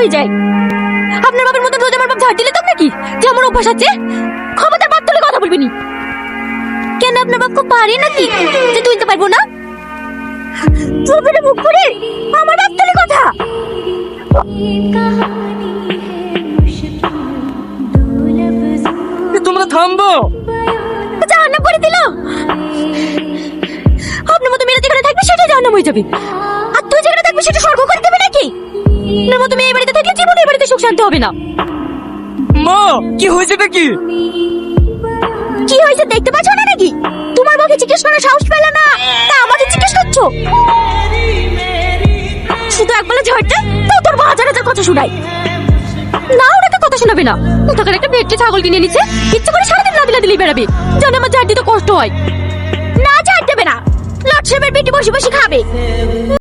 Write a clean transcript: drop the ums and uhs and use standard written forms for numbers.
হয়ে যায়। আপনার বাবার মতো রোজ আমার বাপ ঝাড় দিলে তো নাকি যে আমার অভ্যাস আছে? ক্ষমতার বাপ তুলে কথা বলবেনি। কেন আপনার বাপ খুব পারে নাকি যে তুলতে পারবো না? চুপড়ে মুখ করে আমার বাপ তুলে কথা। তোমরা থামবো। জাহান্নাম করে দিলাম। আপনার মতো মেয়েরা যেখানে থাকবে সেটা জাহান্নাম হয়ে যাবে, আর তুই যেখানে থাকবি সেটা স্বর্গ করে দেবে নাকি? আপনার মতো মেয়ে এই বাড়িতে থাকলে জীবনে এই বাড়িতে সুখ শান্তি হবে না। মা, কি হয়েছেটা কি? কি হয়েছে দেখতে পাচ্ছ না নাকি? তোমার বাবাকে জিজ্ঞেস করার সাহস পেলে না, তা আমাকে জিজ্ঞেস করছো? শুধু একবার ঝড়টা তো তোর হাজার হাজার কথা শোনাই না, ওরা তো কথা শোনাবে না। কোথাকার একটা ভেটকে ছাগল কিনে নিচ্ছে, ইচ্ছে করে সারাদিন লাদিলা দিলেই বেড়াবে, জানে আমার ঝাড় দিতে কষ্ট হয়। না ঝাড় দেবে না, লট সাহেবের পেটে বসে বসে খাবে।